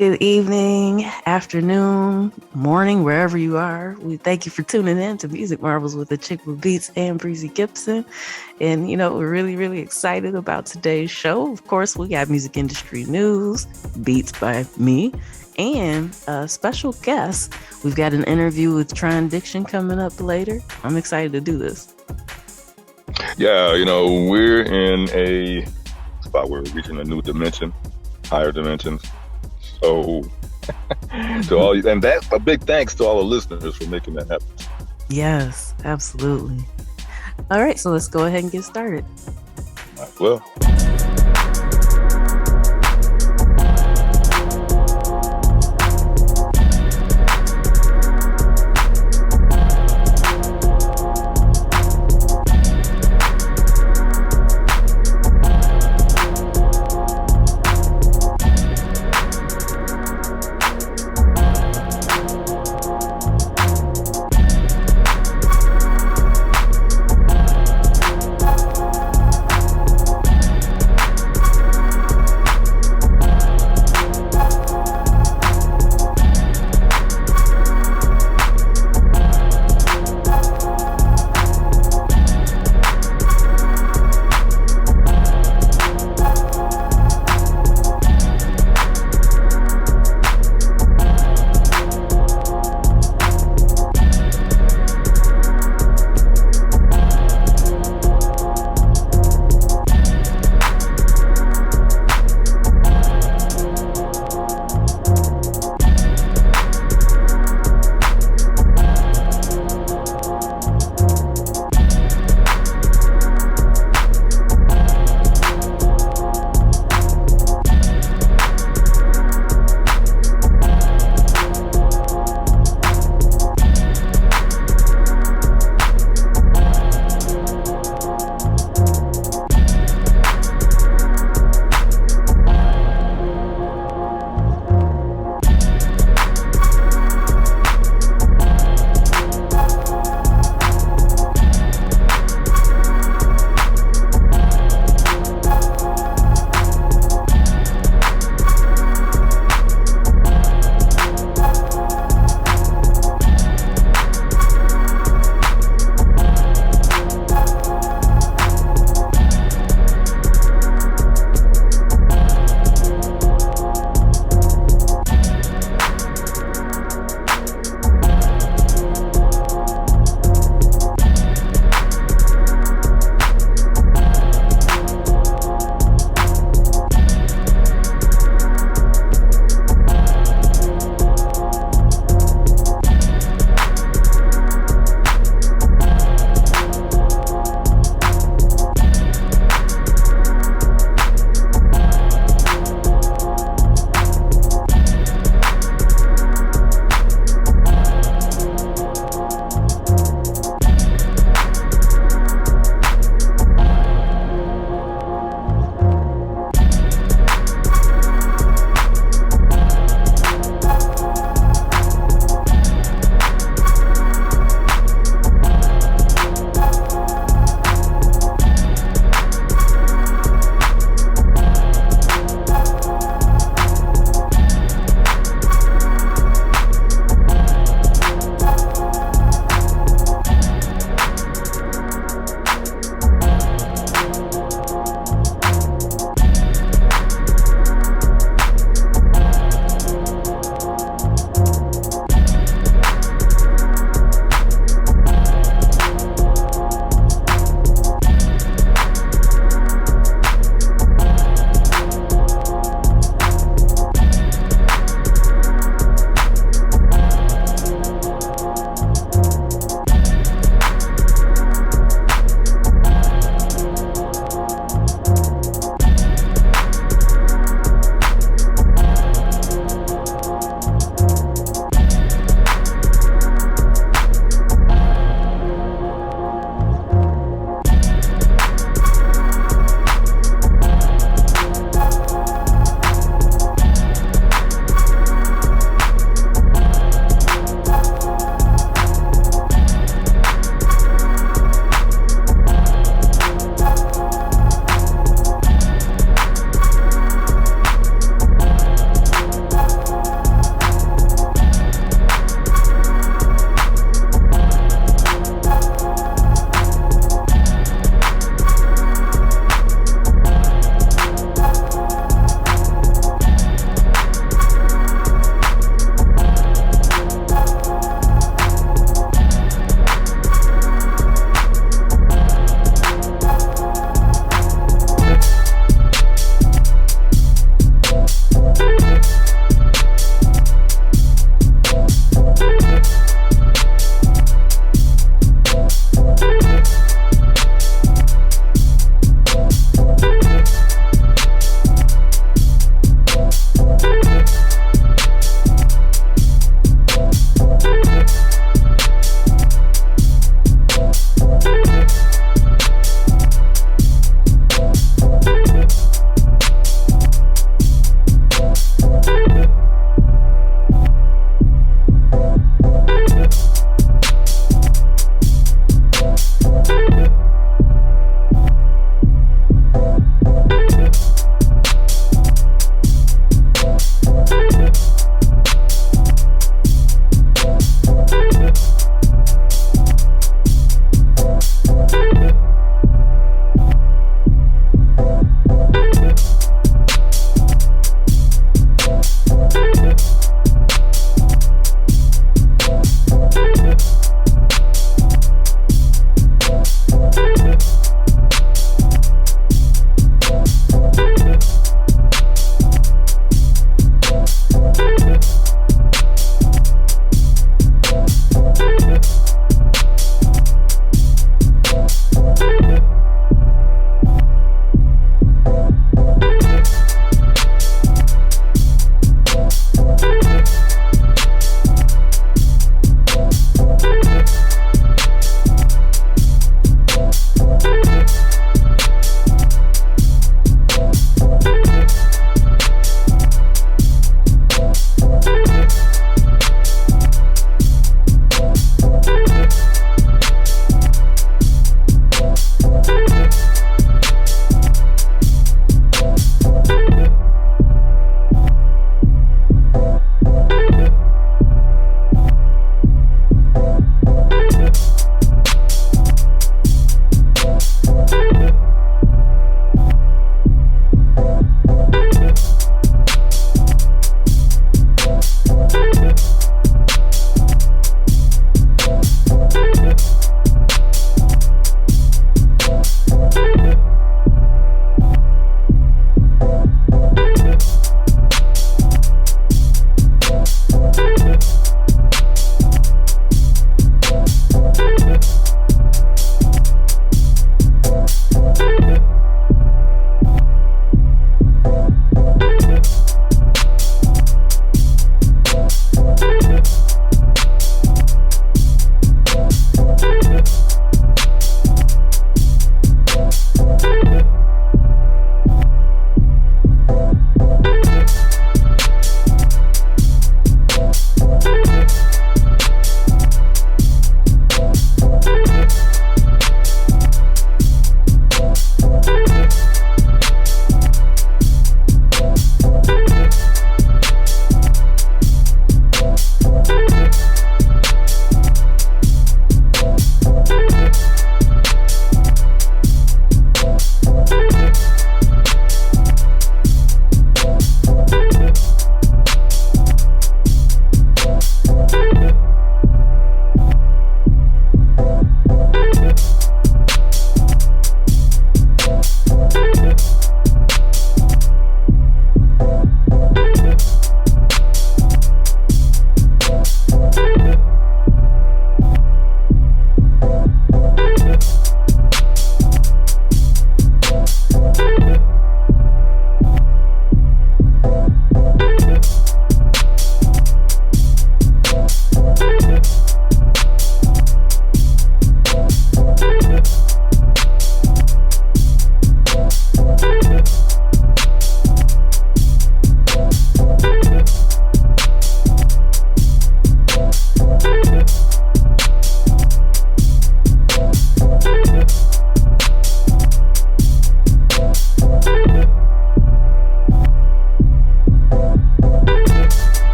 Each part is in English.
Good evening, afternoon, morning, wherever you are. We thank you for tuning in to Music Marvels with Achickwitbeatz and Breezy Gipson. And, we're really, really excited about today's show. Of course, we got music industry news, beats by me, and a special guest. We've got an interview with Trondiction coming up later. I'm excited to do this. Yeah, we're in a spot where we're reaching a new dimension, higher dimensions. So, to all you, and that's a big thanks to all the listeners for making that happen. Yes, absolutely. All right, so let's go ahead and get started. Well.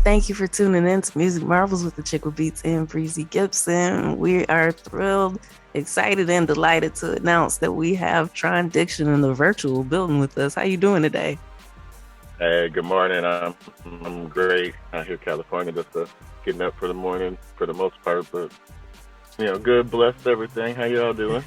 Thank you for tuning in to Music Marvels with Achickwitbeatz and Breezy Gipson. We are thrilled, excited, and delighted to announce that we have Trondiction in the virtual building with us. How you doing today? Hey, good morning. I'm great out here, California. Just getting up for the morning for the most part, but good, blessed, everything. How y'all doing?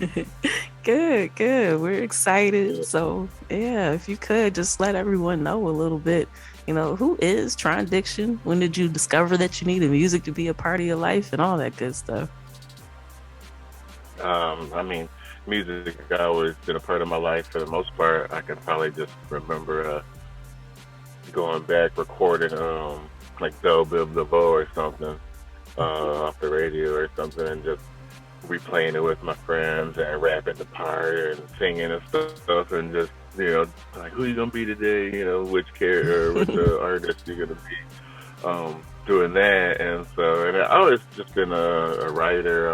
Good, good. We're excited. So, yeah, if you could just let everyone know a little bit, who is Trondiction? When did you discover that you needed music to be a part of your life and all that good stuff? I mean, music has always been a part of my life for the most part. I can probably just remember going back recording like Do Bib the Bo or something off the radio or something, and just replaying it with my friends and rapping the part and singing and stuff, and just like, who you gonna be today, which character, which artist you gonna be, doing that. And so, and I always just been a writer,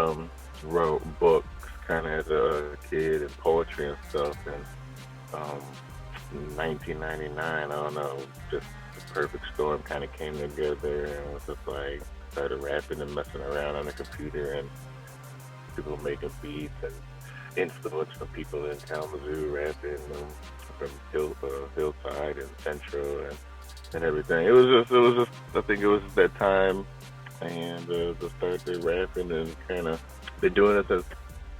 wrote books kind of as a kid and poetry and stuff. And in 1999, I don't know, just the perfect storm kind of came together, and it was just like started rapping and messing around on the computer, and people making beats and influence from people in Kalamazoo rapping, from Hillside and Central and everything. It was just I think it was that time, and just started rapping and kind of been doing it since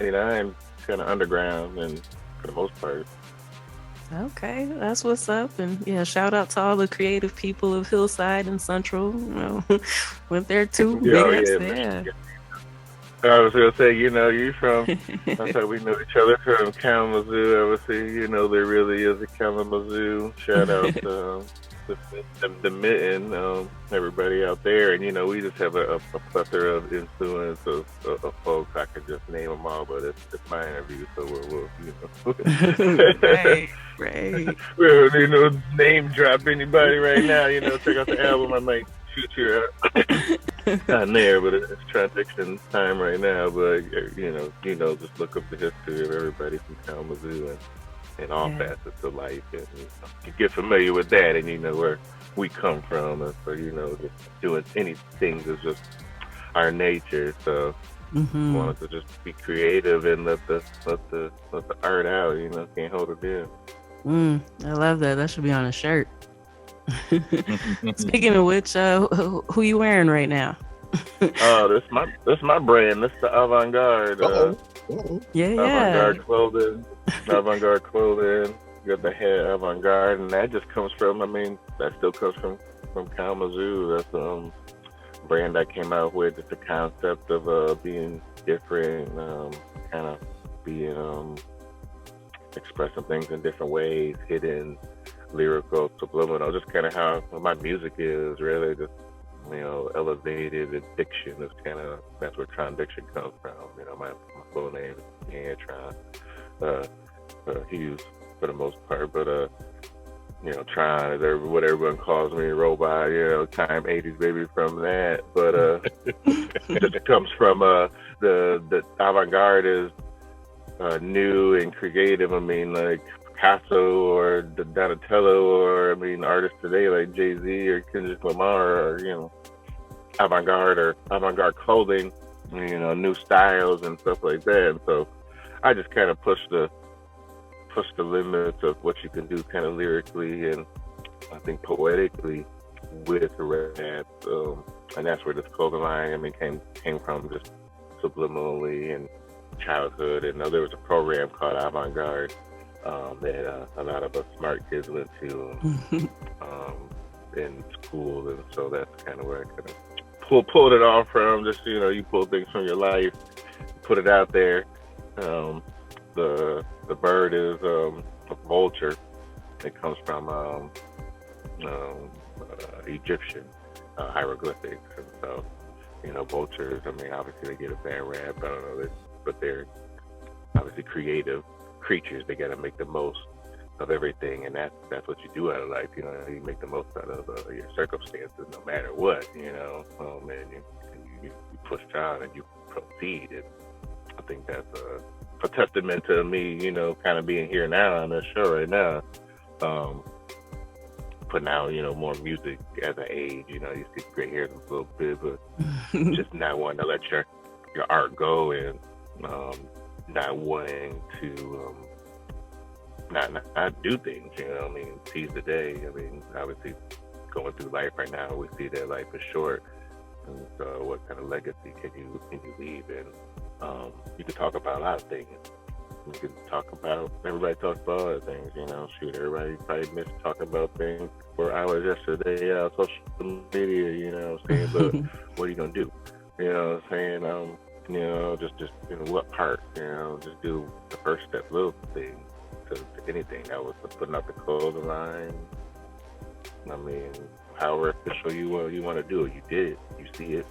'89, kind of underground and for the most part. Okay, that's what's up. And yeah, shout out to all the creative people of Hillside and Central. Went there too. Yeah. I was gonna say, you from. That's how we know each other, from Kalamazoo. I would say, there really is a Kalamazoo. Shout out to the Mitten, everybody out there, and we just have a plethora of influence of folks. I could just name them all, but it's my interview, so we'll right. We'll name drop anybody right now. Check out the album. I might shoot you on there, but it's Trondiction time right now. But just look up the history of everybody from Kalamazoo and all facets of life, and you get familiar with that, and you know where we come from, and so just doing anything is just our nature. So wanted to just be creative and let the art out. Can't hold it in. I love that. That should be on a shirt. Speaking of which, who you wearing right now? This my brand. This the Avant-Garde. Yeah. Avant-Garde clothing. Avant-Garde clothing. Got the head Avant-Garde, and that just comes from. That still comes from Kalamazoo. That's brand I came out with. It's the concept of being different, kind of being expressing things in different ways, hidden, lyrical, subliminal, just kind of how my music is, really just elevated. Addiction is kind of, that's where Trondiction comes from. My full name is Tron Hughes for the most part, but Tron is what everyone calls me, robot, time 80s baby from that, but it comes from the avant-garde is new and creative. Like Picasso or Donatello, or artists today like Jay-Z or Kendrick Lamar, or avant-garde clothing, new styles and stuff like that. And so I just kind of push the limits of what you can do, kind of lyrically and I think poetically with rap, and that's where this clothing line came from, just subliminally in childhood. And there was a program called Avant-Garde that a lot of us smart kids went to in school, and so that's kind of where I kind of pulled it off from. Just you pull things from your life, put it out there. The bird is a vulture. It comes from Egyptian hieroglyphics, and so vultures. Obviously they get a bad rap. I don't know, but they're obviously creative creatures. They got to make the most of everything, and that's what you do out of life. You make the most out of your circumstances, no matter what. And you push on and you proceed. And I think that's a testament to me, kind of being here now on this show right now, putting out, more music as I age. You see gray hairs a little bit, but just not wanting to let your art go, and not wanting to not do things. I mean, seize the day. I mean, obviously, going through life right now, we see that life is short. And so, what kind of legacy can you leave? And you can talk about a lot of things. You can talk about, everybody talks about other things. Shoot, everybody probably missed talking about things for hours yesterday on social media. What I'm saying? But what are you gonna do? What I'm saying? Just what part? Just do the first step, little thing to anything. That was putting out the clothing line. I mean, however official you want to do it, you did. You see it.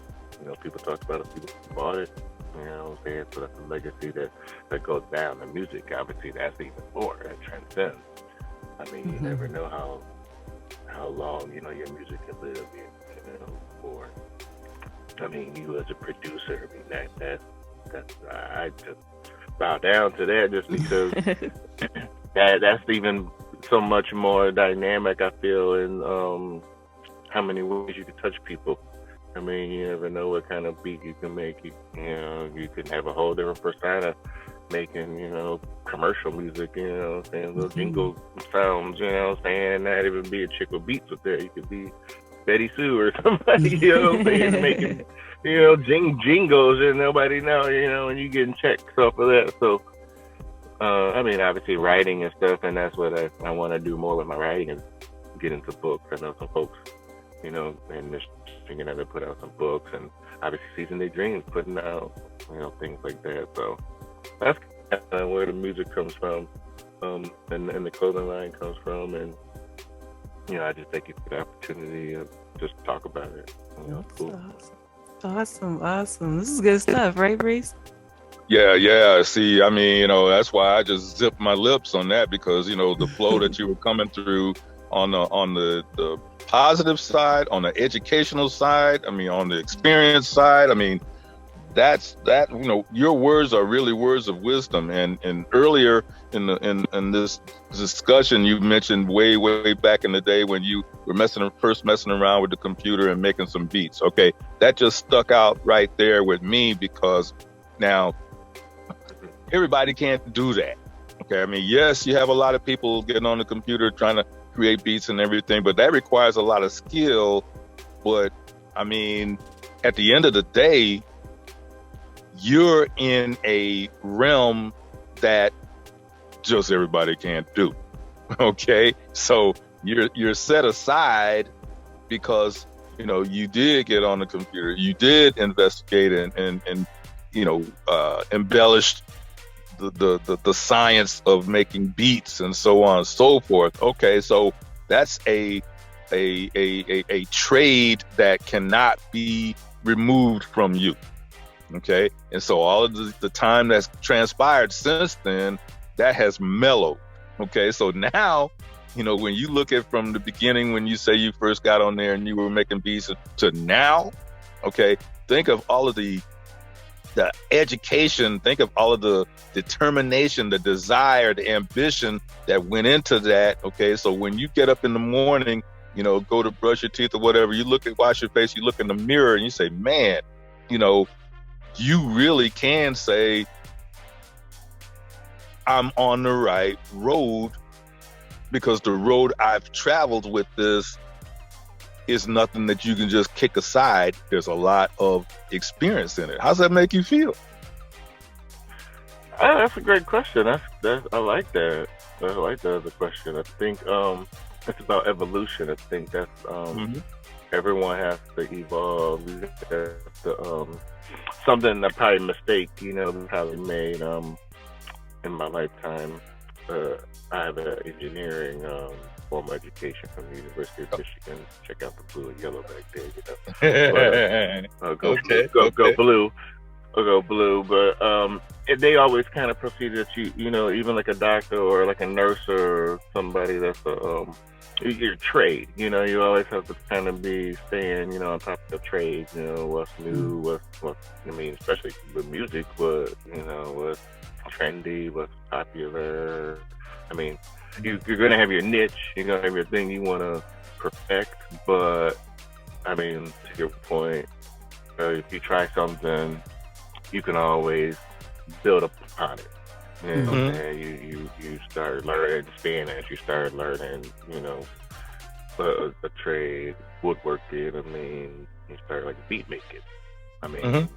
People talked about it. People bought it. What I'm saying? So that's a legacy that goes down. The music, obviously, that's even more. That transcends. I mean, you never know how long your music can live. Or I mean, you as a producer. I mean, that's I just bow down to that just because that's even so much more dynamic, I feel, in how many ways you can touch people. I mean, you never know what kind of beat you can make. You can have a whole different persona making, commercial music, little jingle sounds, and not even be Achickwitbeatz with that. You could be Betty Sue or somebody, making, jingles and nobody know, and you getting checks off of that. So, I mean, obviously writing and stuff, and that's what I want to do more with my writing, is get into books. I know some folks, and they're thinking that they put out some books, and obviously Season Their Dreams, putting out, things like that. So that's kind of where the music comes from, and the clothing line comes from, and I just thank you for the opportunity to just talk about it. Cool. Awesome. This is good stuff, right, Breeze? Yeah. See, I mean, that's why I just zipped my lips on that, because the flow that you were coming through on the positive side, on the educational side, I mean, on the experience side, I mean, that's your words are really words of wisdom. And earlier in this discussion, you mentioned way back in the day when you were first messing around with the computer and making some beats. Okay, that just stuck out right there with me, because now everybody can't do that. Okay, I mean, yes, you have a lot of people getting on the computer trying to create beats and everything, but that requires a lot of skill. But I mean, at the end of the day, you're in a realm that just everybody can't do. Okay, so you're set aside because you did get on the computer, you did investigate and embellished the science of making beats and so on and so forth. Okay, so that's a trade that cannot be removed from you. Okay, and so all of the time that's transpired since then, that has mellowed. Okay, so now, when you look at from the beginning, when you say you first got on there and you were making beats, to now, okay, think of all of the education, think of all of the determination, the desire, the ambition that went into that. Okay, so when you get up in the morning, go to brush your teeth or whatever, wash your face, you look in the mirror and you say, man, you really can say, I'm on the right road, because the road I've traveled with this is nothing that you can just kick aside. There's a lot of experience in it. How's that make you feel? That's a great question. I like that. I like that as a question. I think it's about evolution. I think that's everyone has to evolve. We have to, something that probably mistake, probably made in my lifetime. I have an engineering formal education from the University of Michigan. Check out the blue and yellow back there. But, go blue. I'll go blue. But they always kind of proceed that even like a doctor or like a nurse or somebody that's your trade. You always have to kind of be staying, on top of the trade. What's new, especially with music, what's trendy, what's popular. I mean, you're gonna have your niche. You're gonna have your thing you want to perfect, but I mean, to your point, if you try something, you can always build upon it. You know what I'm saying? You start learning Spanish, you start learning, a trade, woodworking. I mean, you start like beat making. I mean,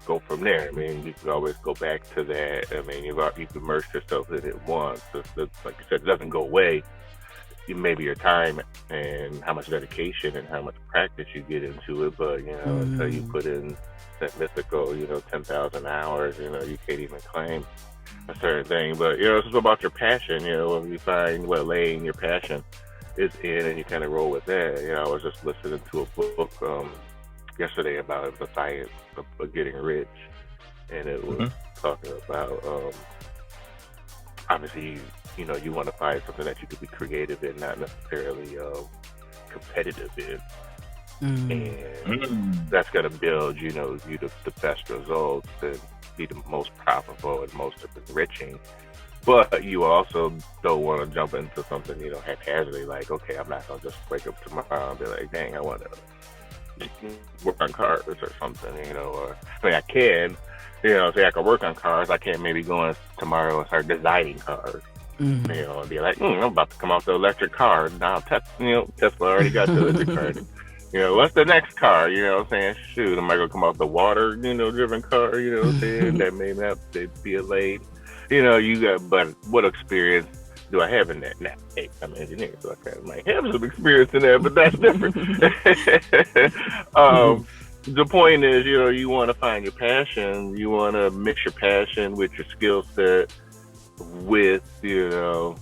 go from there. I mean, you can always go back to that. I mean, you've immersed yourself in it once. Like you said, it doesn't go away. Maybe your time and how much dedication and how much practice you get into it, but until you put in that mythical, 10,000 hours, you can't even claim a certain thing. But it's just about your passion. When you find what lane your passion is in, and you kind of roll with that. I was just listening to a book yesterday about the science of getting rich, and it was talking about obviously you want to find something that you could be creative in, not necessarily competitive in, and that's going to build you the best results and be the most profitable and most enriching. But you also don't want to jump into something haphazardly, like, okay, I'm not going to just wake up tomorrow and be like, dang, I want to work on cars or something, or I mean, I can, say I can work on cars. I can't maybe go in tomorrow and start designing cars, and be like, I'm about to come off the electric car. Now, Tesla already got the electric car. What's the next car? What I'm saying? Shoot, am I going to come off the water, driven car, what I'm saying? That may not be a lane. You got, but what experience do I have in that? Now, hey, I'm an engineer, so I kind of might have some experience in that, but that's different. The point is, you want to find your passion. You want to mix your passion with your skill set, with a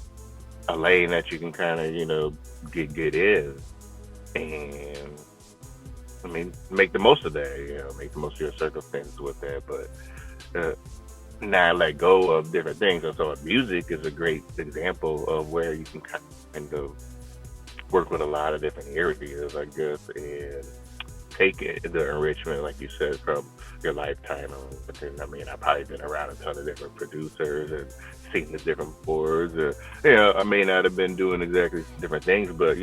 lane that you can kind of get in, and I mean, make the most of that. Make the most of your circumstances with that, but not let go of different things. And so music is a great example of where you can kind of work with a lot of different areas, I guess, and take it, the enrichment, like you said, from your lifetime. I mean, I've probably been around a ton of different producers and seen the different boards. I may not have been doing exactly different things, but,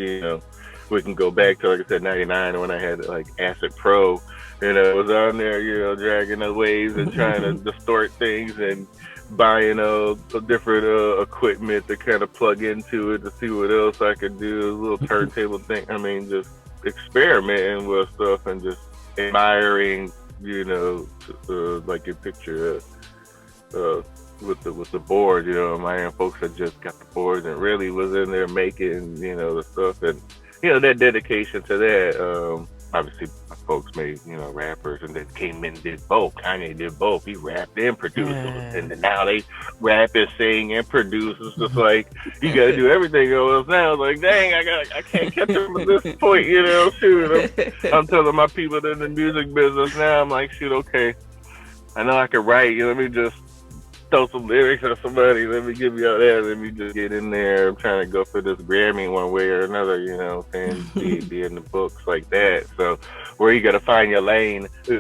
we can go back to, like I said, 99 when I had like Acid Pro. I was on there, dragging the waves and trying to distort things and buying a different equipment to kind of plug into it to see what else I could do, a little turntable thing. I mean, just experimenting with stuff and just admiring, like your picture with the board. My folks had just got the boards and really was in there making, the stuff, and that dedication to that. Obviously, my folks made, rappers, and then came in and did both. Kanye did both. He rapped and produced, and then now they rap and sing and produce. It's just like you got to do everything else now. It's like, dang, I can't catch them at this point. Shoot, I'm telling my people in the music business now. I'm like, shoot, okay, I know I can write. Let me just throw some lyrics at somebody. Let me give you all that. Let me just get in there. I'm trying to go for this Grammy one way or another, and be in the books like that. So where you got to find your lane to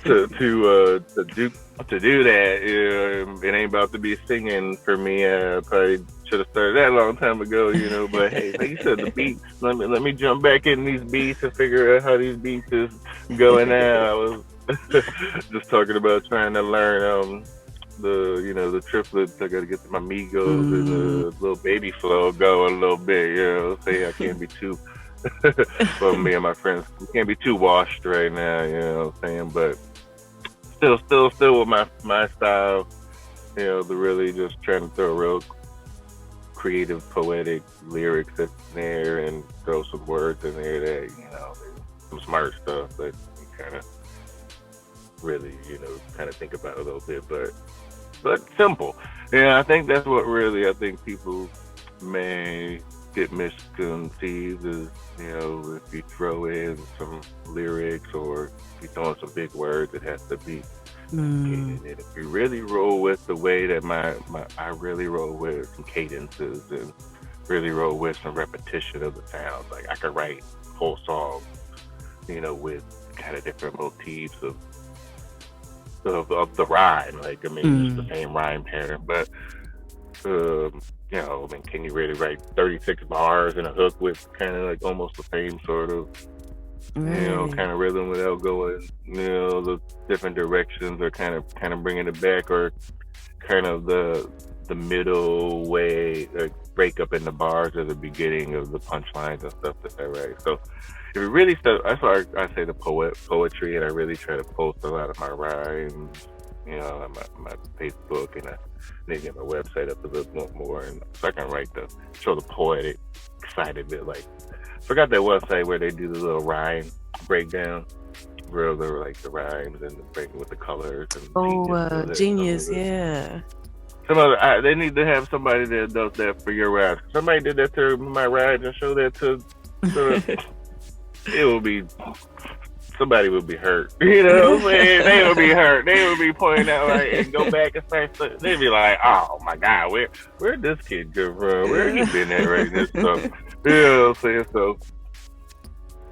do that. It ain't about to be singing for me. I probably should have started that a long time ago, But hey, like you said, the beats. Let me jump back in these beats and figure out how these beats is going now. I was just talking about trying to learn the triplets. I got to get my Migos and the little baby flow going a little bit. Say I can't be too. Well, me and my friends, we can't be too washed right now. What I'm saying, but still with my style. The really just trying to throw real creative, poetic lyrics in there and throw some words in there that some smart stuff that you kind of really kind of think about a little bit, but simple. I think that's what really, I think people may get misconceived is, if you throw in some lyrics or if you throw in some big words, it has to be. And if you really roll with the way that I really roll with some cadences and really roll with some repetition of the sounds. Like I could write whole songs, with kind of different motifs of the rhyme. Like, I mean, it's the same rhyme pattern, but I mean, can you really write 36 bars in a hook with kind of like almost the same sort of, Right. kind of rhythm without going, the different directions, or kind of bringing it back, or kind of the middle way, like break up in the bars or the beginning of the punchlines and stuff that I write. So if you really stuff, that's why I say the poetry, and I really try to post a lot of my rhymes, on my Facebook, and I need to get my website up a little more, and so I can show the poetic side of it. Like, forgot that one site where they do the little rhyme breakdown, where they're like the rhymes and the breaking with the colors, and Oh, Genius does it. Genius, yeah. They need to have somebody that does that for your rides. Somebody did that to my rides and show that to it will be, somebody will be hurt. You know what I'm saying? They will be hurt. They will be pointing out, like, and go back and start. They'd be like, "Oh my God, where'd this kid come from? Where he been at right this stuff?" You know what I'm saying? So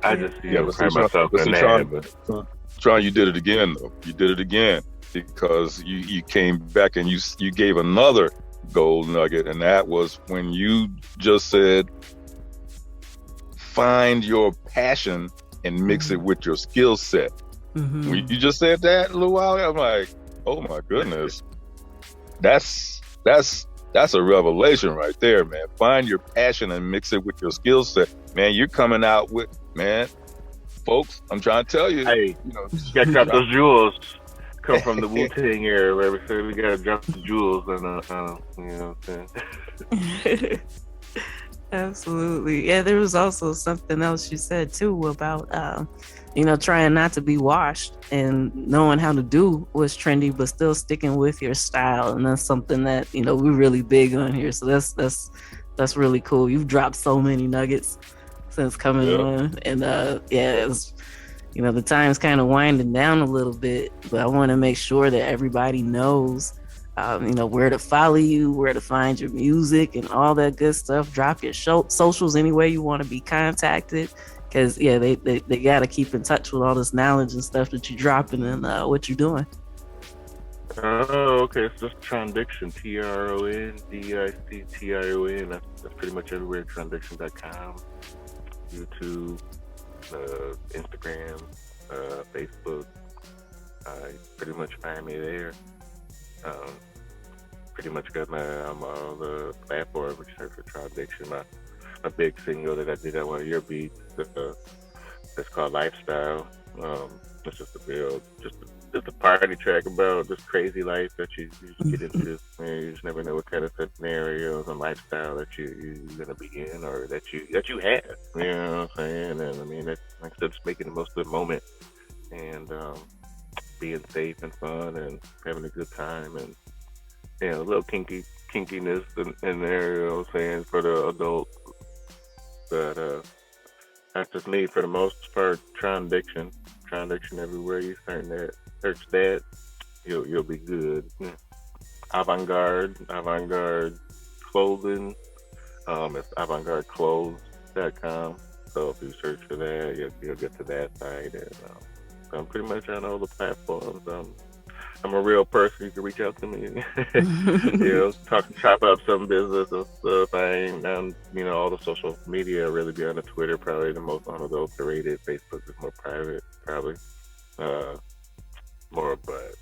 I just pride myself in that. Tron, you did it again, though. You did it again, because you came back and you gave another gold nugget, and that was when you just said, find your passion and mix it with your skill set. Mm-hmm. When you just said that a little while ago, I'm like, oh my goodness, that's a revelation right there, man. Find your passion and mix it with your skill set, man. You're coming out with, man, folks, I'm trying to tell you, hey, gotta drop those jewels. Come from the Wu-Tang era, where we say we gotta drop the jewels, and you know what I'm saying? Absolutely. Yeah, there was also something else you said too about trying not to be washed and knowing how to do what's trendy, but still sticking with your style. And that's something that, we're really big on here. So that's really cool. You've dropped so many nuggets since coming on. And it's, the time's kind of winding down a little bit, but I want to make sure that everybody knows where to follow you, where to find your music and all that good stuff. Drop your socials anywhere you want to be contacted, because they got to keep in touch with all this knowledge and stuff that you're dropping and what you're doing. Oh, okay. It's just Trondiction, TRONDICTION. That's pretty much everywhere. Trondiction.com, YouTube, Instagram, Facebook. Pretty much find me there. Pretty much got I'm on the platform, which is for Trondiction. My big single that I did on one of your beats, that's called Lifestyle. It's just just a party track about just crazy life that you get into. You just never know what kind of scenarios and lifestyle that you're gonna be in, or that you have. You know what I'm saying? And I mean, that's like I said, just making the most of the moment, and being safe and fun and having a good time, and a little kinkiness in there, you know what I'm saying, for the adult. But that's just me for the most part. Trondiction everywhere you search that, you'll be good. Avant-garde clothing. It's avantgardeclothes.com. So if you search for that, you'll get to that site. And I'm pretty much on all the platforms. I'm a real person. You can reach out to me. Chop up some business and stuff. I ain't on, all the social media. I really be on the Twitter, probably the most unadulterated. Facebook is more private, probably. More, but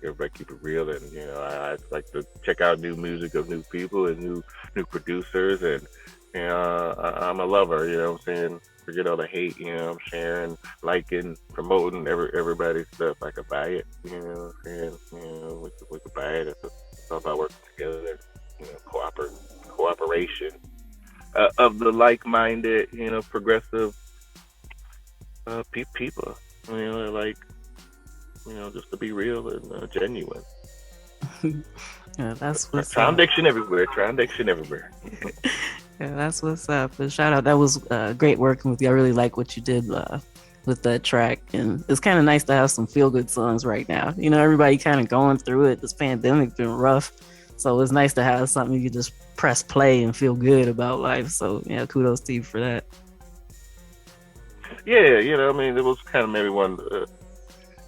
everybody keep it real, and I like to check out new music of new people and new producers, and I'm a lover. You know what I'm saying? Forget all the hate. I'm sharing, liking, promoting everybody's stuff. I could buy it. You know what I'm saying? We could buy it. It's all about working together. Cooperation of the like-minded, progressive people. Just to be real and genuine. Yeah, that's what's Trondiction everywhere. Yeah, that's what's up. And shout out, that was great working with you. I really like what you did with that track, and it's kind of nice to have some feel good songs right now. Everybody kind of going through it. This pandemic's been rough, so it's nice to have something you can just press play and feel good about life. So kudos to you for that. Yeah, it was kind of maybe one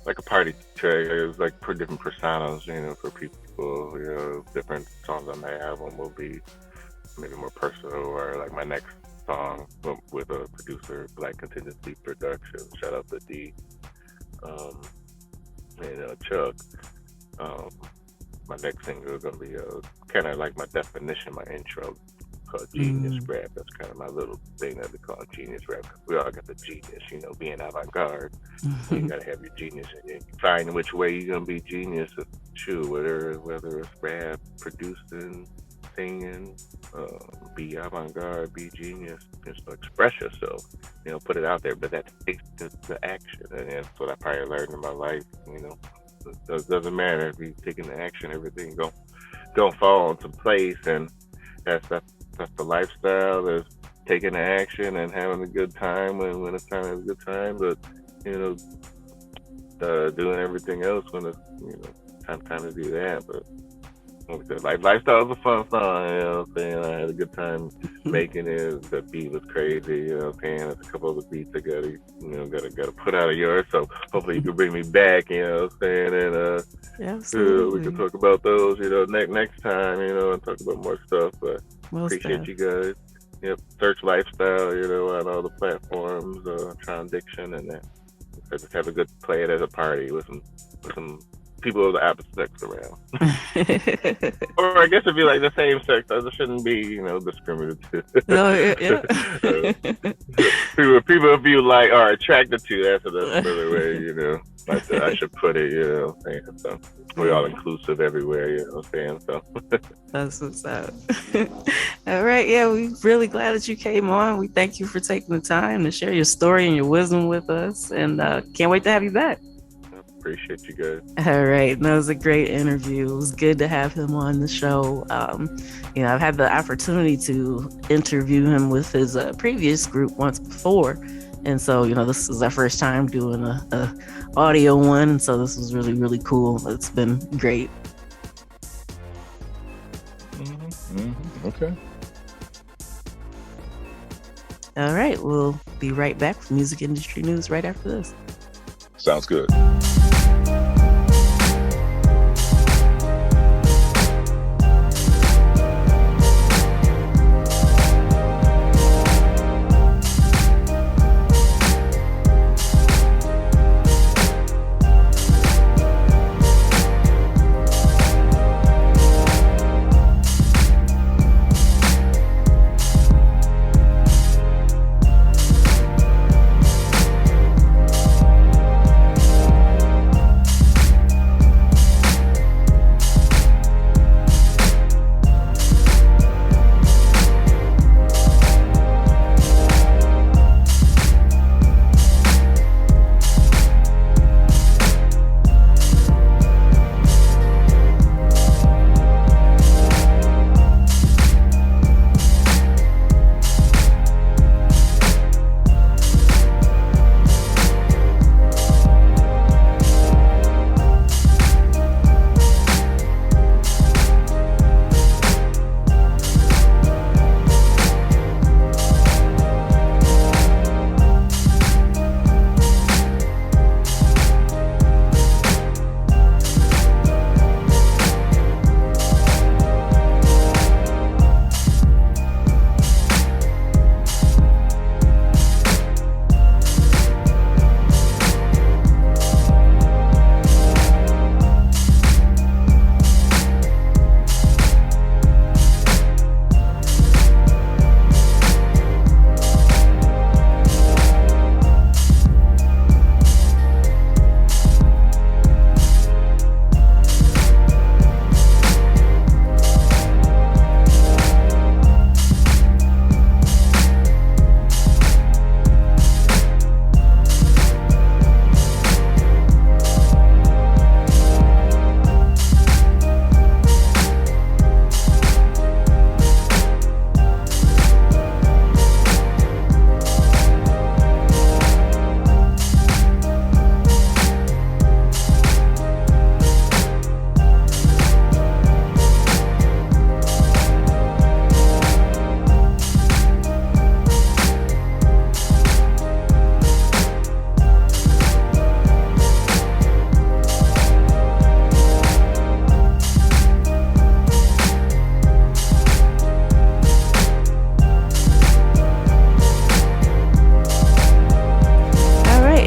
like a party track. It was like for different personas, for people. people. Different songs on the album will be maybe more personal, or like my next song with a producer, Black Contingency Production. Shout out to D um, and Chuck. Um, my next single is gonna be kind of like my definition, my intro, called Genius Mm. Rap. That's kind of my little thing that we call Genius Rap. We all got the genius, being avant-garde. You gotta have your genius, and you find which way you're gonna be genius. True, whether it's rap, producing, singing, be avant-garde, be genius, just express yourself. Put it out there. But that takes the action, and that's what I probably learned in my life. It doesn't matter if you taking the action, everything gonna fall into place, and that's the lifestyle. Is taking the action and having a good time when it's time to have a good time, but you know, doing everything else when it's time to do that. But lifestyle is a fun song. What I'm saying? I had a good time making it. The beat was crazy. What I'm saying? There's a couple other beats I gotta put out of yours. So hopefully you can bring me back. What I'm saying? And Absolutely. we can talk about those. Next time. And talk about more stuff. But Most appreciate definitely. you guys. Yep. Search lifestyle. On all the platforms. Trondiction, and that. I just have a good play it as a party with some people of the opposite sex around. Or I guess it'd be like the same sex. It shouldn't be, discriminative. No, yeah. People if you like are attracted to, that's another way, like I should put it, So we're all inclusive everywhere, what I'm saying? So That's what's up. All right. Yeah, we're really glad that you came on. We thank you for taking the time to share your story and your wisdom with us. And can't wait to have you back. appreciate you guys. All right. That was a great interview. It was good to have him on the show. I've had the opportunity to interview him with his previous group once before. And so, this is our first time doing a audio one. And so this was really, really cool. It's been great. Okay. All right. We'll be right back for music industry news right after this. Sounds good.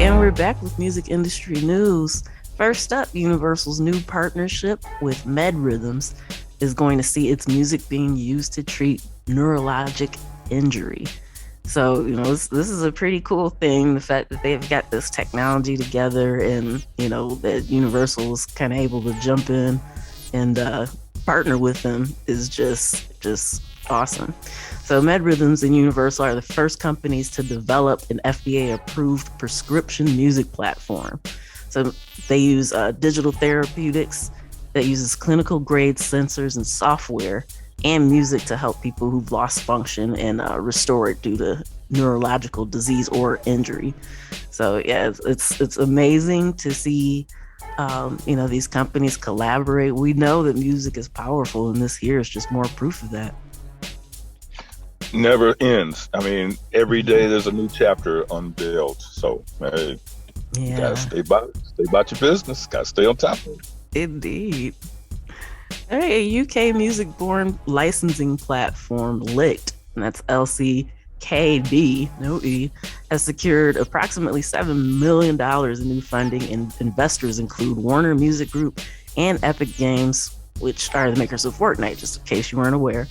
and we're back with music industry news. First up, Universal's new partnership with MedRhythms is going to see its music being used to treat neurologic injury. So, this is a pretty cool thing. The fact that they've got this technology together and, that Universal is kind of able to jump in and partner with them is just awesome. So MedRhythms and Universal are the first companies to develop an FDA-approved prescription music platform. So they use digital therapeutics that uses clinical-grade sensors and software and music to help people who've lost function and restore it due to neurological disease or injury. So yeah, it's amazing to see these companies collaborate. We know that music is powerful, and this year is just more proof of that. Never ends. I mean, every day there's a new chapter unveiled. So, hey, you gotta stay about your business. Gotta stay on top of it. Indeed. All right, a UK music-born licensing platform, Licked, and that's LCKD, no E, has secured approximately $7 million in new funding, and investors include Warner Music Group and Epic Games, which are the makers of Fortnite, just in case you weren't aware.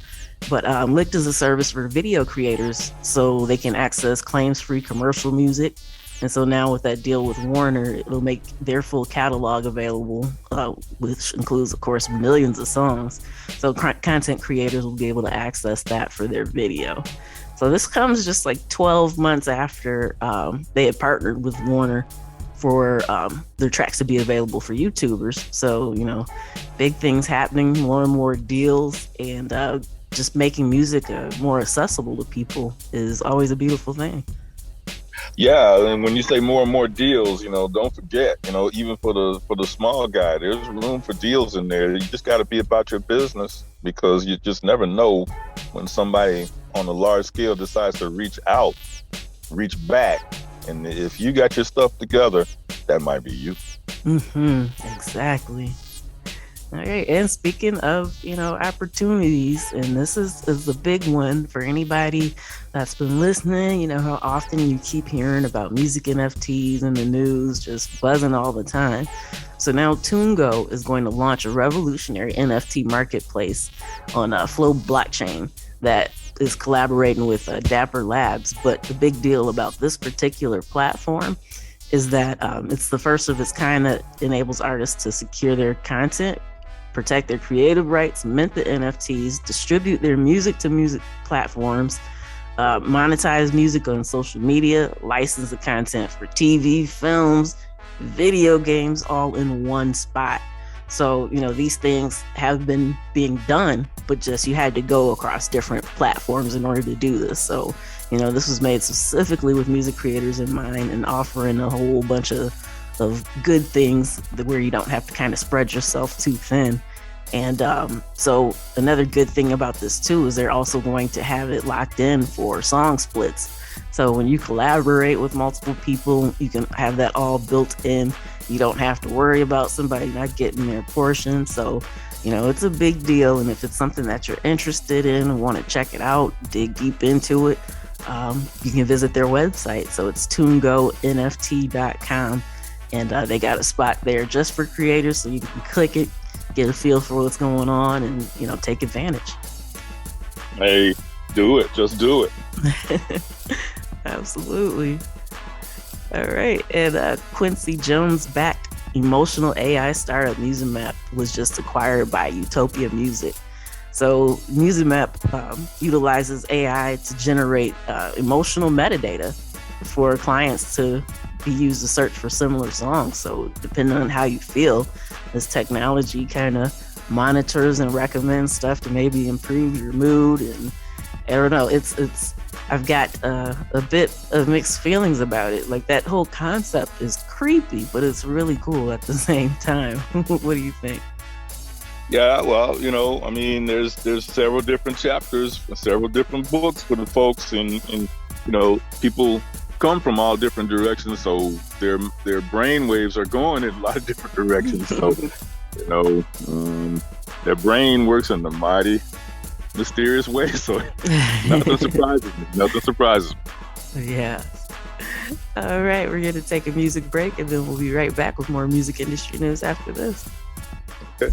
But Licked is a service for video creators, so they can access claims-free commercial music. And so now with that deal with Warner, it'll make their full catalog available, which includes, of course, millions of songs. So content creators will be able to access that for their video. So this comes just like 12 months after they had partnered with Warner for their tracks to be available for YouTubers. So, big things happening, more and more deals, and just making music more accessible to people is always a beautiful thing. Yeah, and when you say more and more deals, don't forget, even for the small guy, there's room for deals in there. You just got to be about your business, because you just never know when somebody on a large scale decides to reach back, and if you got your stuff together, that might be you. Exactly. All right, and speaking of, opportunities, and this is a big one for anybody that's been listening. How often you keep hearing about music NFTs in the news, just buzzing all the time. So now Tungo is going to launch a revolutionary NFT marketplace on Flow blockchain that is collaborating with Dapper Labs. But the big deal about this particular platform is that it's the first of its kind that enables artists to secure their content, protect their creative rights, mint the NFTs, distribute their music to music platforms, monetize music on social media, license the content for TV, films, video games, all in one spot. So, these things have been being done, but just you had to go across different platforms in order to do this. So, this was made specifically with music creators in mind and offering a whole bunch of good things where you don't have to kind of spread yourself too thin. And so another good thing about this too is they're also going to have it locked in for song splits. So when you collaborate with multiple people, you can have that all built in. You don't have to worry about somebody not getting their portion. So, it's a big deal. And if it's something that you're interested in and want to check it out, dig deep into it, you can visit their website. So it's tungonft.com. And they got a spot there just for creators, so you can click it, get a feel for what's going on, and take advantage. Hey, do it. Just do it. Absolutely. All right. And Quincy Jones-backed emotional AI startup MusicMap was just acquired by Utopia Music. So MusicMap utilizes AI to generate emotional metadata for clients to be used to search for similar songs. So depending on how you feel, this technology kind of monitors and recommends stuff to maybe improve your mood. And I don't know, I've got a bit of mixed feelings about it. Like, that whole concept is creepy, but it's really cool at the same time. What do you think? Yeah, well, there's several different chapters, several different books for the folks, and people come from all different directions, so their brain waves are going in a lot of different directions. So, their brain works in the mighty mysterious way. So nothing surprises me. Yeah, All right, we're going to take a music break, and then we'll be right back with more music industry news after this. Okay.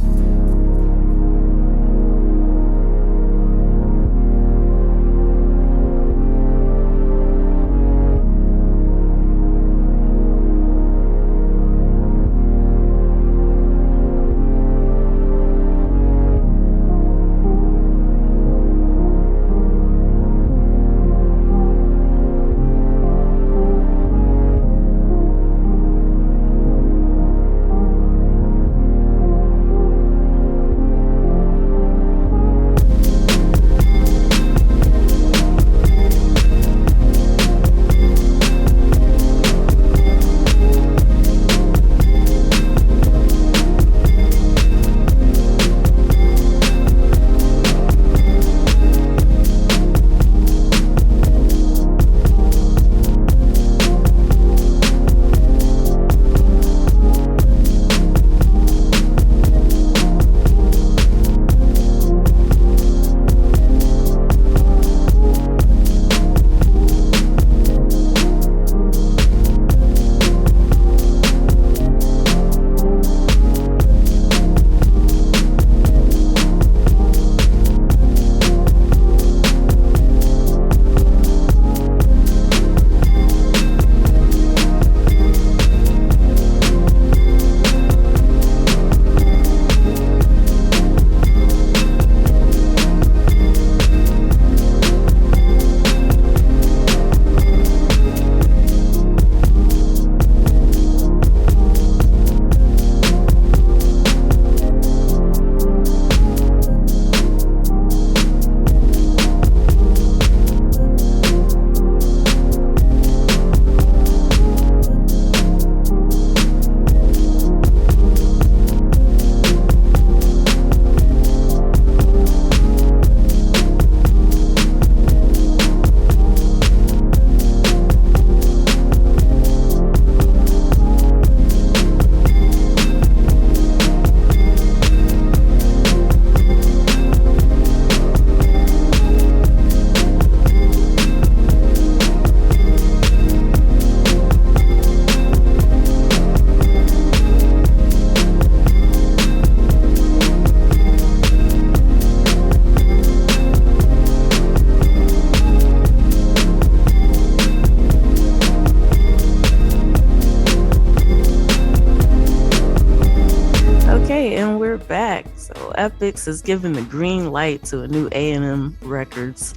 back. So Epix has given the green light to a new A&M Records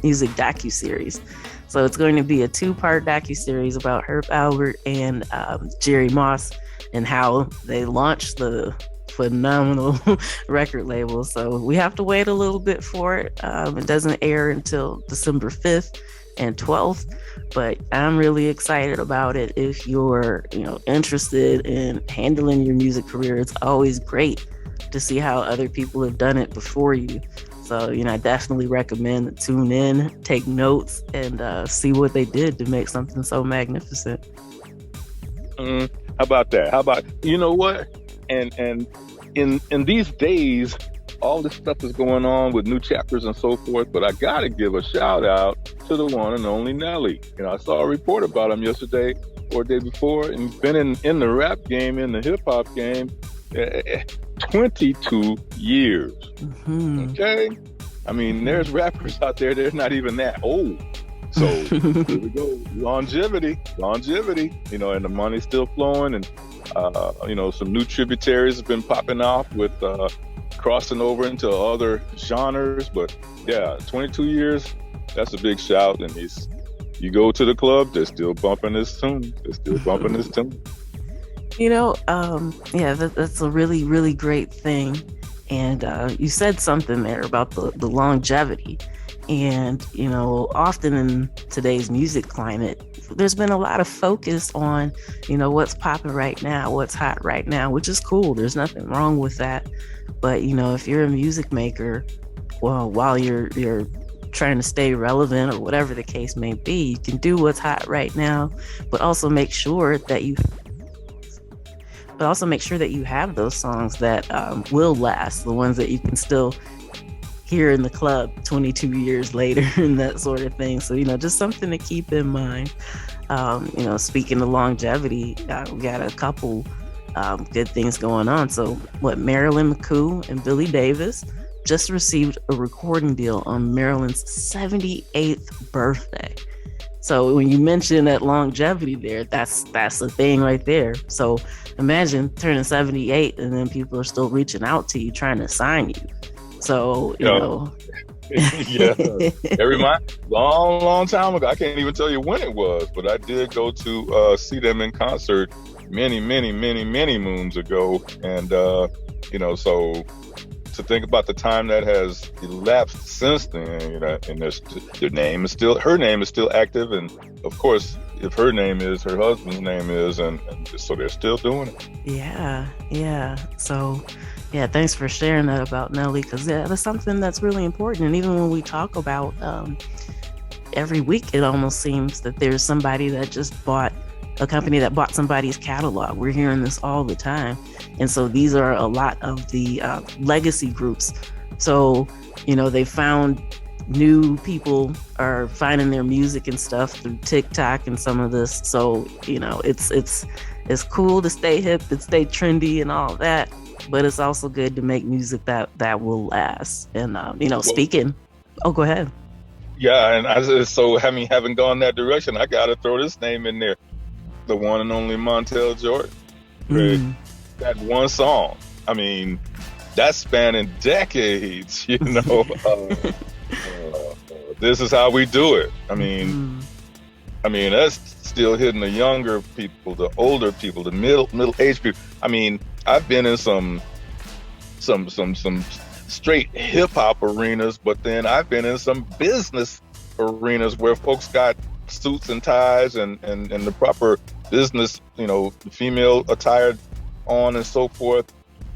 music docuseries. So it's going to be a 2-part docuseries about Herb Alpert and Jerry Moss and how they launched the phenomenal record label. So we have to wait a little bit for it. It doesn't air until December 5th and 12th, but I'm really excited about it. If you're, interested in handling your music career, it's always great to see how other people have done it before you. So, I definitely recommend tune in, take notes, and see what they did to make something so magnificent. How about that? How about, you know what? And in these days, all this stuff is going on with new chapters and so forth, but I got to give a shout out to the one and only Nelly. I saw a report about him yesterday or the day before, and he's been in the rap game, in the hip hop game, 22 years. Mm-hmm. Okay? I mean, there's rappers out there, they're not even that old. So here we go. Longevity, and the money's still flowing, and some new tributaries have been popping off with crossing over into other genres. But yeah, 22 years, that's a big shout. And you go to the club, they're still bumping this tune. That's a really, really great thing. And you said something there about the longevity. And, often in today's music climate, there's been a lot of focus on, what's popping right now, what's hot right now, which is cool. There's nothing wrong with that. But, if you're a music maker, well, while you're trying to stay relevant or whatever the case may be, you can do what's hot right now, but also make sure that you have those songs that will last, the ones that you can still hear in the club 22 years later and that sort of thing. So, just something to keep in mind. Speaking of longevity, we got a couple good things going on. So, Marilyn McCoo and Billy Davis just received a recording deal on Marilyn's 78th birthday. So when you mention that longevity there, that's the thing right there. So imagine turning 78 and then people are still reaching out to you trying to sign you. So, yeah, long time ago. I can't even tell you when it was, but I did go to see them in concert many moons ago. And, so to think about the time that has elapsed since then, and her name is still active. And of course, if her name is, her husband's name is, and so they're still doing it. Yeah. So, thanks for sharing that about Nelly, because that's something that's really important. And even when we talk about every week, it almost seems that there's somebody that just bought a company that bought somebody's catalog. We're hearing this all the time. And so these are a lot of the legacy groups. So, they found new people are finding their music and stuff through TikTok and some of this. So, it's cool to stay hip and stay trendy and all that, but it's also good to make music that will last. And, speaking, go ahead. Yeah. And having gone that direction, I got to throw this name in there. The one and only Montel Jordan. That one song. I mean, that's spanning decades, This is how we do it. I mean, that's still hitting the younger people, the older people, the middle-aged people. I mean, I've been in some straight hip-hop arenas, but then I've been in some business arenas where folks got suits and ties and the proper business, female attire on and so forth,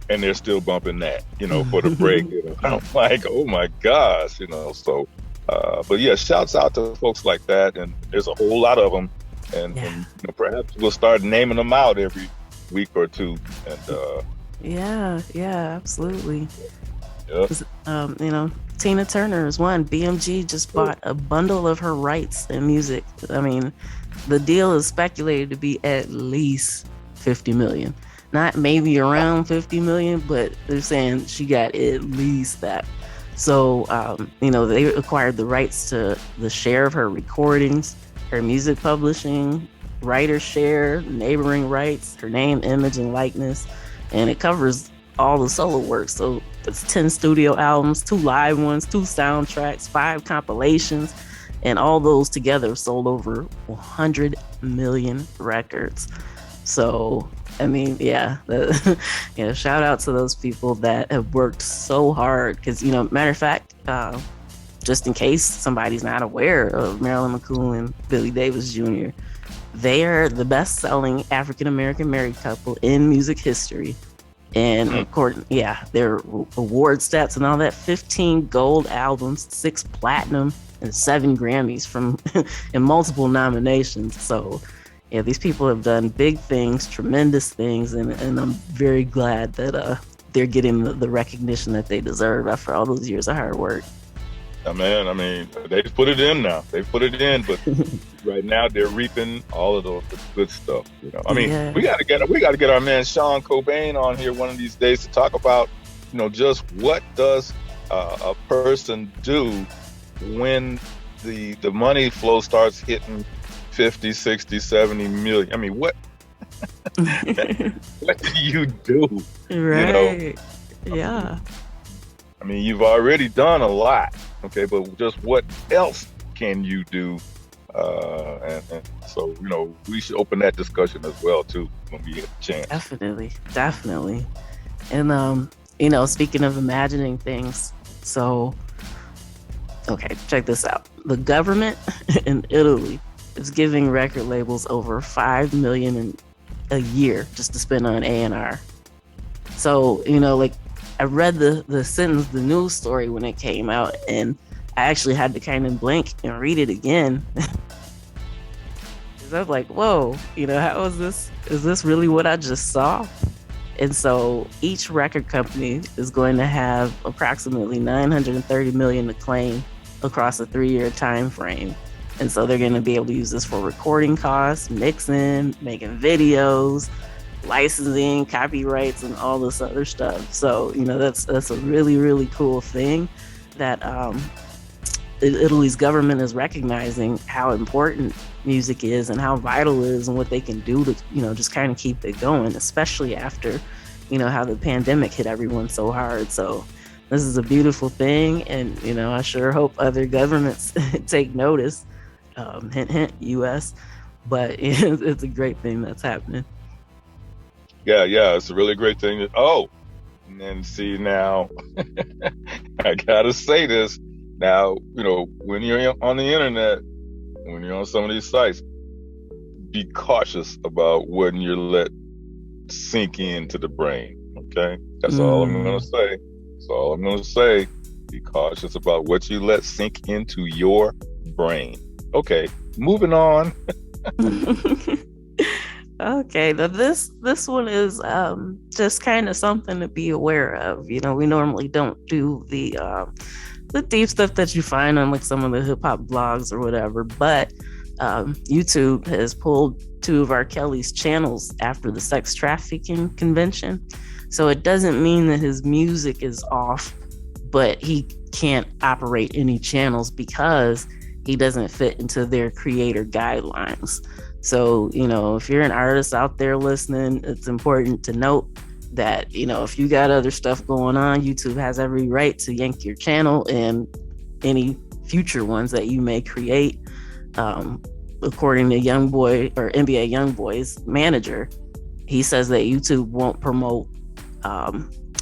and they're still bumping that, for the break. I'm like, oh my gosh, so but yeah, shouts out to folks like that, and there's a whole lot of them, and perhaps we'll start naming them out every week or two. And absolutely. Yep. Tina Turner is one. BMG just bought a bundle of her rights in music. I mean, the deal is speculated to be at least $50 million. Not maybe around $50 million, but they're saying she got at least that. So, they acquired the rights to the share of her recordings, her music publishing, writer share, neighboring rights, her name, image, and likeness. And it covers all the solo work. So it's 10 studio albums, 2 live ones, 2 soundtracks, 5 compilations, and all those together sold over 100 million records. So, I mean, shout out to those people that have worked so hard. Because, matter of fact, just in case somebody's not aware of Marilyn McCoo and Billy Davis Jr., they are the best-selling African-American married couple in music history. And their award stats and all that: 15 gold albums, 6 platinum, and 7 Grammys from and multiple nominations. So, these people have done big things, tremendous things, and I'm very glad that they're getting the recognition that they deserve after all those years of hard work. Man, I mean, they've put it in now. They've put it in, but right now they're reaping all of the good stuff. I mean, we got to get our man Sean Cobain on here one of these days to talk about, just what does a person do when the money flow starts hitting 50, 60, 70 million. I mean, what what do you do? Right. Yeah. I mean, you've already done a lot, okay, but just what else can you do? And so, we should open that discussion as well, too, when we get a chance. Definitely. And, speaking of imagining things, so, okay, check this out. The government in Italy is giving record labels over $5 million a year just to spend on A&R. So, I read the sentence, the news story when it came out, and I actually had to kind of blink and read it again. Because I was like, whoa, how is this? Is this really what I just saw? And so each record company is going to have approximately $930 million to claim across a 3-year time frame. And so they're going to be able to use this for recording costs, mixing, making videos, licensing, copyrights, and all this other stuff. So, that's a really, really cool thing that Italy's government is recognizing how important music is and how vital it is and what they can do to, just kind of keep it going, especially after, how the pandemic hit everyone so hard. So this is a beautiful thing. And, I sure hope other governments take notice. Hint, hint, US. But it's a great thing that's happening. Yeah, it's a really great thing. And then see now, I gotta say this. Now, when you're on the internet, when you're on some of these sites, be cautious about what you let sink into the brain. Okay? That's all I'm gonna say. That's all I'm gonna say. Be cautious about what you let sink into your brain. Okay, moving on. Okay, now this one is just kind of something to be aware of. We normally don't do the deep stuff that you find on like some of the hip hop blogs or whatever, but YouTube has pulled 2 of R. Kelly's channels after the sex trafficking convention. So it doesn't mean that his music is off, but he can't operate any channels because he doesn't fit into their creator guidelines. So, if you're an artist out there listening, it's important to note that, if you got other stuff going on, YouTube has every right to yank your channel and any future ones that you may create. According to YoungBoy or NBA YoungBoy's manager, he says that YouTube won't promote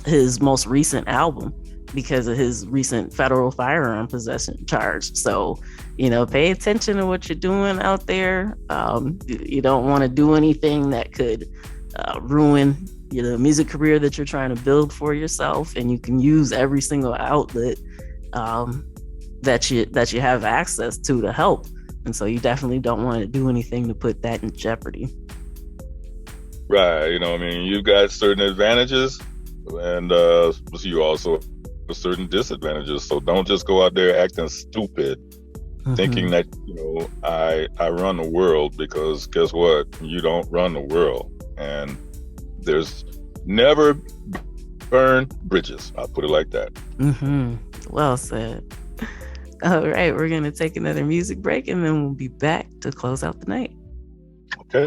his most recent album because of his recent federal firearm possession charge. So, pay attention to what you're doing out there. You don't want to do anything that could ruin the music career that you're trying to build for yourself. And you can use every single outlet that you have access to help. And so you definitely don't want to do anything to put that in jeopardy. Right. You've got certain advantages and you also have certain disadvantages. So don't just go out there acting stupid, thinking that, I run the world, because guess what? You don't run the world. And there's never burn bridges. I'll put it like that. Well said. All right, we're going to take another music break and then we'll be back to close out the night. Okay.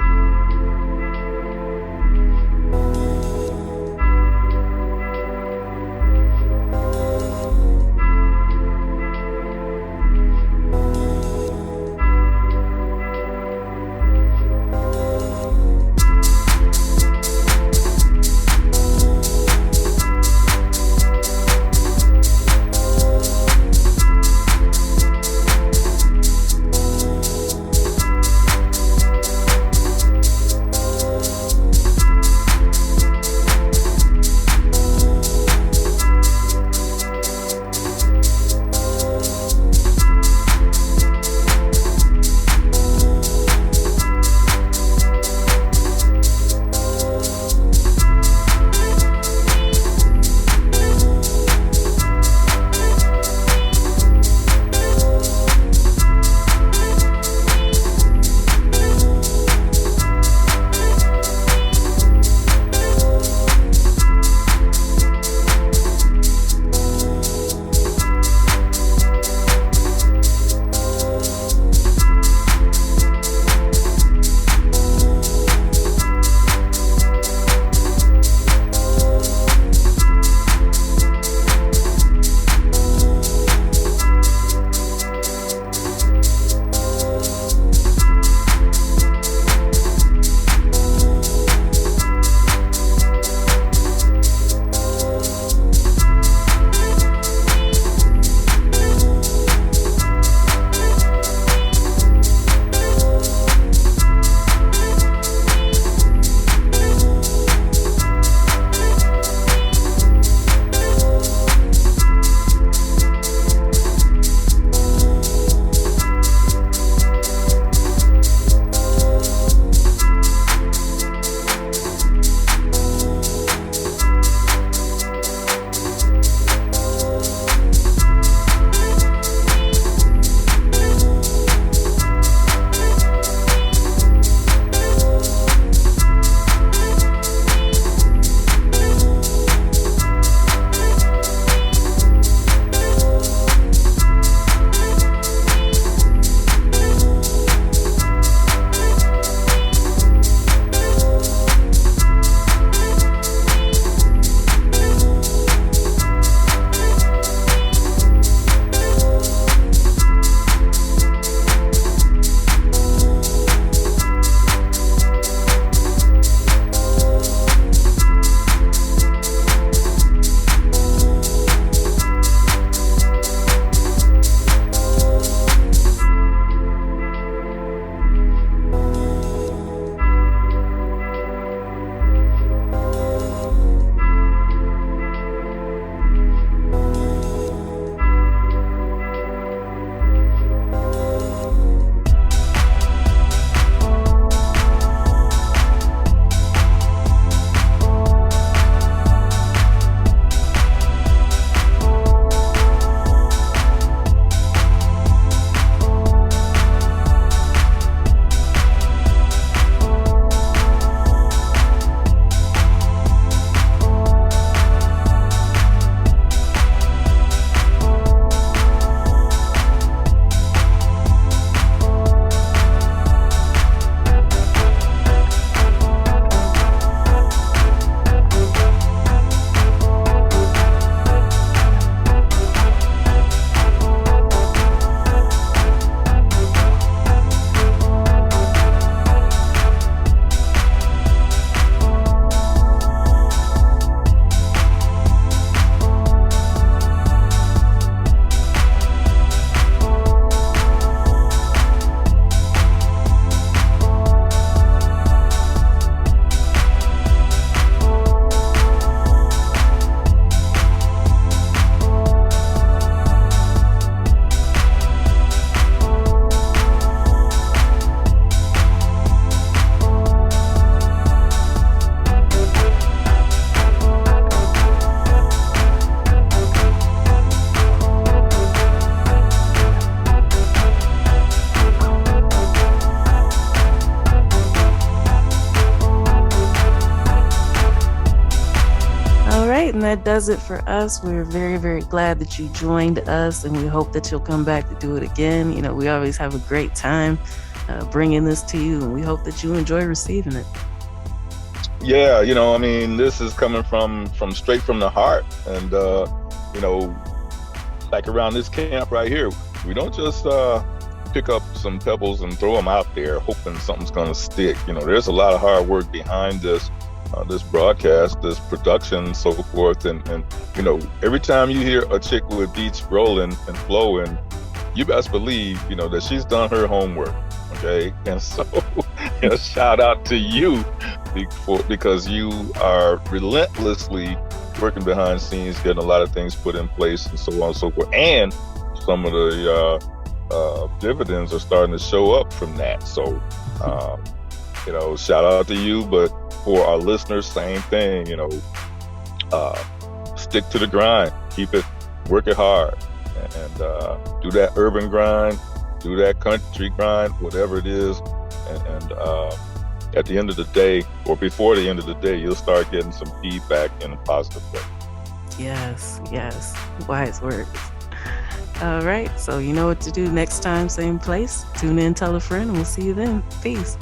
and that does it for us. We're very, very glad that you joined us, and we hope that you'll come back to do it again. You know, we always have a great time bringing this to you, and we hope that you enjoy receiving it. Yeah, you know, I mean, this is coming from straight from the heart, and you know, like around this camp right here, we don't just pick up some pebbles and throw them out there hoping something's going to stick. You know, there's a lot of hard work behind this broadcast, this production, so forth, and you know, every time you hear a chick with beats rolling and flowing, you best believe, you know, that she's done her homework. Okay, and so you know, shout out to you because you are relentlessly working behind the scenes, getting a lot of things put in place, and so on and so forth. And some of the dividends are starting to show up from that. So, you know, shout out to you. But for our listeners, same thing. You know, stick to the grind, keep it, work it hard, and do that urban grind, do that country grind, whatever it is, and at the end of the day, or before the end of the day, you'll start getting some feedback in a positive way. Yes, wise words. All right, so you know what to do next time, same place. Tune in, tell a friend, and we'll see you then. Peace.